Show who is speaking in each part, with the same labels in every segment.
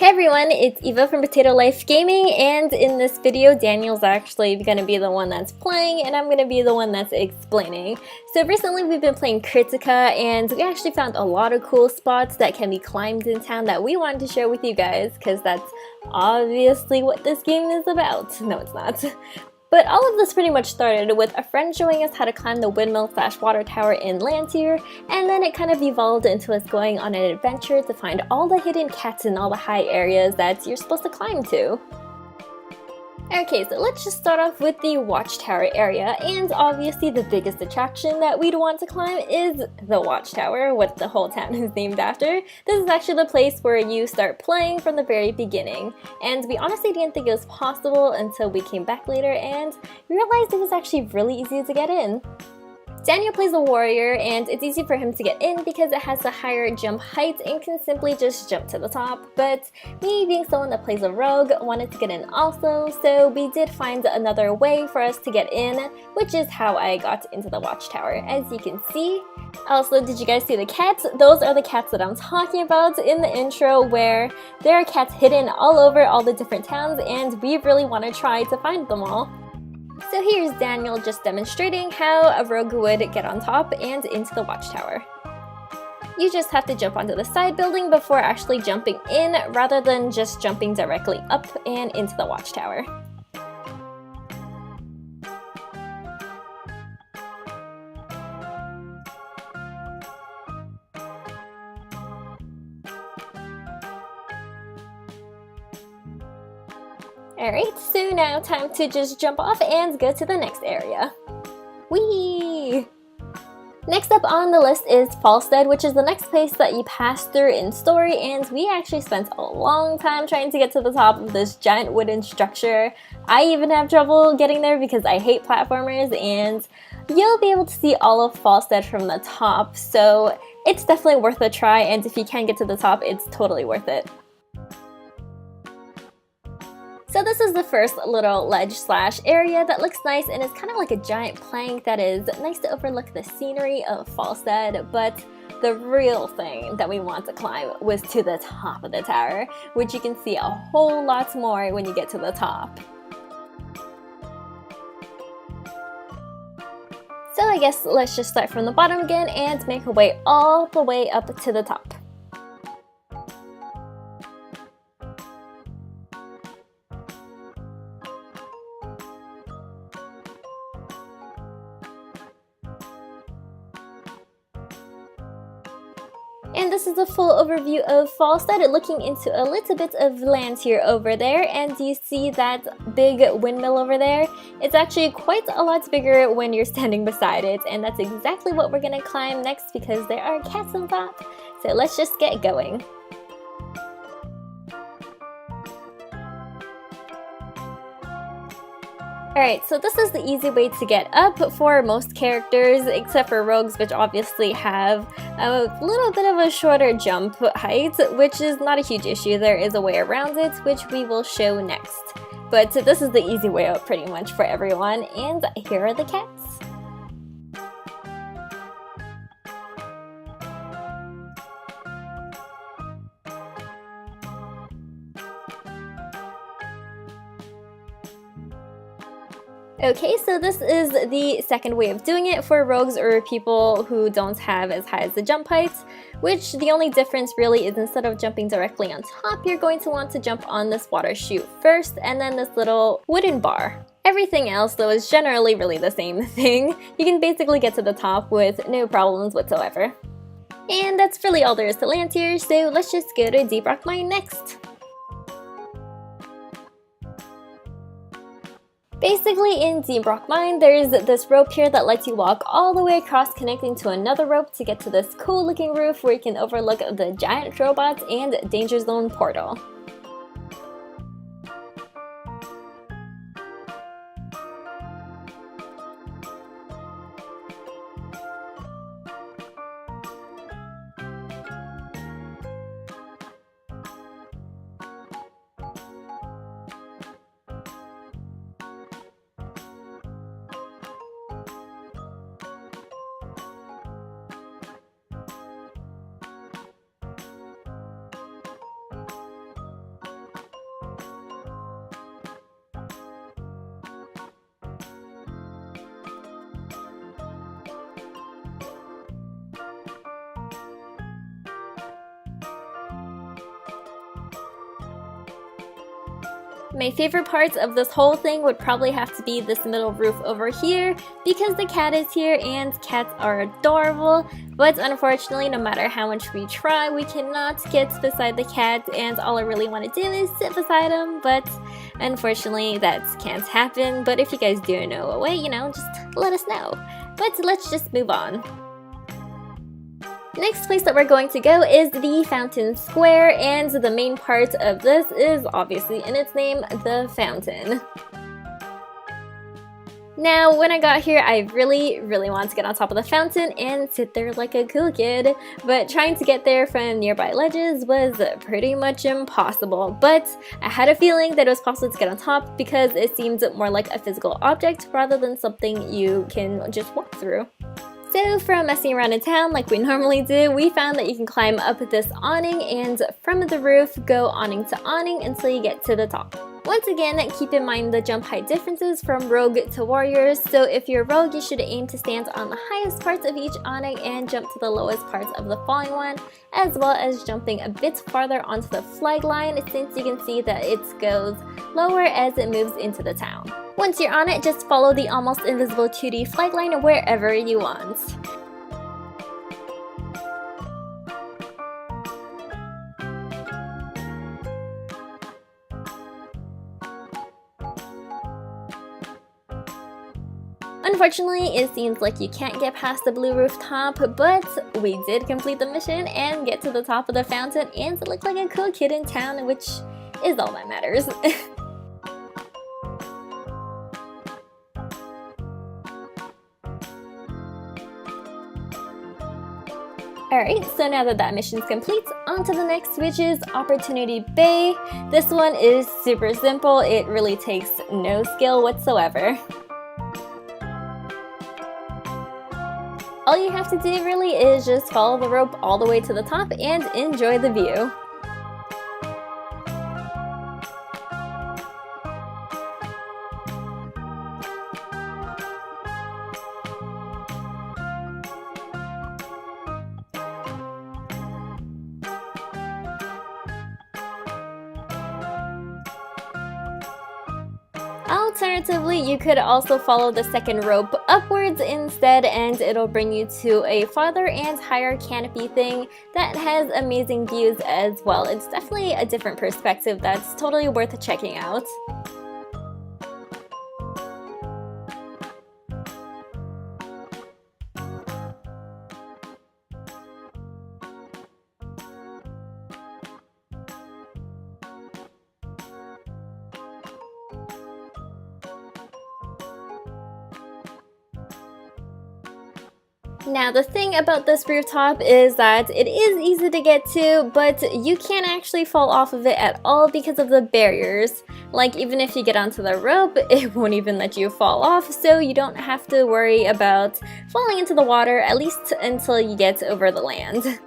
Speaker 1: Hey everyone, it's Eva from PotatoLifeGaming, and in this video Daniel's actually going to be the one that's playing and I'm going to be the one that's explaining. So recently we've been playing Kritika and we actually found a lot of cool spots that can be climbed in town that we wanted to share with you guys because that's obviously what this game is about. No, it's not. But all of this pretty much started with a friend showing us how to climb the windmill/water tower in Lantier, and then it kind of evolved into us going on an adventure to find all the hidden cats in all the high areas that you're supposed to climb to. Okay, so let's just start off with the Watchtower area, and obviously the biggest attraction that we'd want to climb is the Watchtower, what the whole town is named after. This is actually the place where you start playing from the very beginning, and we honestly didn't think it was possible until we came back later and realized it was actually really easy to get in. Daniel plays a warrior, and it's easy for him to get in because it has a higher jump height and can simply just jump to the top, but me being someone that plays a rogue wanted to get in also, so we did find another way for us to get in, which is how I got into the Watchtower, as you can see. Also, did you guys see the cats? Those are the cats that I'm talking about in the intro, where there are cats hidden all over all the different towns, and we really want to try to find them all. So here's Daniel just demonstrating how a rogue would get on top and into the Watchtower. You just have to jump onto the side building before actually jumping in, rather than just jumping directly up and into the Watchtower. Alright, so now time to just jump off and go to the next area. Whee! Next up on the list is Falstead, which is the next place that you pass through in story, and we actually spent a long time trying to get to the top of this giant wooden structure. I even have trouble getting there because I hate platformers, and you'll be able to see all of Falstead from the top, so it's definitely worth a try, and if you can get to the top, it's totally worth it. So this is the first little ledge/area that looks nice, and it's kind of like a giant plank that is nice to overlook the scenery of Falstead, but the real thing that we want to climb was to the top of the tower, which you can see a whole lot more when you get to the top. So I guess let's just start from the bottom again and make our way all the way up to the top. And this is a full overview of Falstead, looking into a little bit of Lantier over there, and you see that big windmill over there? It's actually quite a lot bigger when you're standing beside it, and that's exactly what we're gonna climb next because there are cats on top. So let's just get going. Alright, so this is the easy way to get up for most characters, except for rogues, which obviously have a little bit of a shorter jump height, which is not a huge issue. There is a way around it, which we will show next. But this is the easy way up pretty much for everyone, and here are the cats. Okay, so this is the second way of doing it for rogues or people who don't have as high as the jump heights, which the only difference really is instead of jumping directly on top, you're going to want to jump on this water chute first and then this little wooden bar. Everything else though is generally really the same thing. You can basically get to the top with no problems whatsoever. And that's really all there is to Lantier, so let's just go to Deep Rock Mine next. Basically, in Deep Rock Mine, there's this rope here that lets you walk all the way across, connecting to another rope to get to this cool looking roof where you can overlook the giant robots and Danger Zone portal. My favorite parts of this whole thing would probably have to be this middle roof over here because the cat is here and cats are adorable, but unfortunately no matter how much we try we cannot get beside the cat, and all I really want to do is sit beside him, but unfortunately that can't happen. But if you guys do know a way, you know, just let us know. But let's just move on. Next place that we're going to go is the Fountain Square, and the main part of this is obviously in its name, the fountain. Now, when I got here, I really wanted to get on top of the fountain and sit there like a cool kid, but trying to get there from nearby ledges was pretty much impossible. But I had a feeling that it was possible to get on top because it seemed more like a physical object rather than something you can just walk through. So from messing around in town like we normally do, we found that you can climb up this awning and from the roof go awning to awning until you get to the top. Once again, keep in mind the jump height differences from rogue to warriors, so if you're rogue you should aim to stand on the highest parts of each awning and jump to the lowest parts of the falling one, as well as jumping a bit farther onto the flag line since you can see that it goes lower as it moves into the town. Once you're on it, just follow the almost invisible 2D flag line wherever you want. Unfortunately, it seems like you can't get past the blue rooftop, but we did complete the mission and get to the top of the fountain and look like a cool kid in town, which is all that matters. Alright, so now that that mission's complete, on to the next, which is Opportunity Bay. This one is super simple, it really takes no skill whatsoever. All you have to do really is just follow the rope all the way to the top and enjoy the view. Alternatively, you could also follow the second rope upwards instead and it'll bring you to a farther and higher canopy thing that has amazing views as well. It's definitely a different perspective that's totally worth checking out. Now the thing about this rooftop is that it is easy to get to, but you can't actually fall off of it at all because of the barriers. Like even if you get onto the rope, it won't even let you fall off, so you don't have to worry about falling into the water, at least until you get over the land.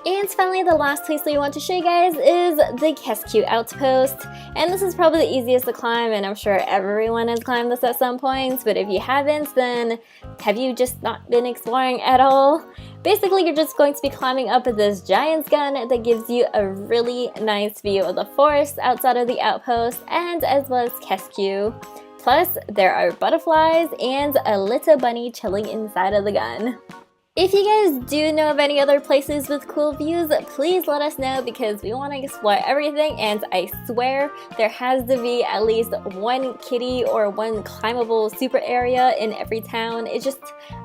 Speaker 1: And finally, the last place that we want to show you guys is the Kesku Outpost. And this is probably the easiest to climb, and I'm sure everyone has climbed this at some point, but if you haven't, then have you just not been exploring at all? Basically, you're just going to be climbing up this giant's gun that gives you a really nice view of the forest outside of the outpost, and as well as Kesku. Plus, there are butterflies and a little bunny chilling inside of the gun. If you guys do know of any other places with cool views, please let us know because we want to explore everything, and I swear there has to be at least one kitty or one climbable super area in every town. It's just,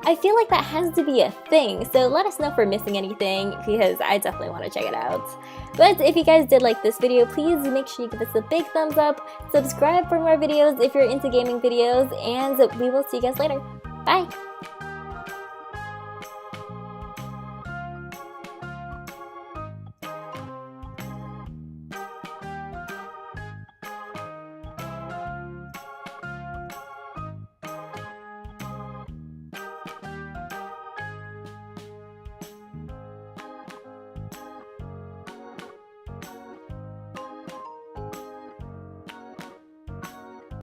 Speaker 1: I feel like that has to be a thing, so let us know if we're missing anything because I definitely want to check it out. But if you guys did like this video, please make sure you give us a big thumbs up, subscribe for more videos if you're into gaming videos, and we will see you guys later. Bye!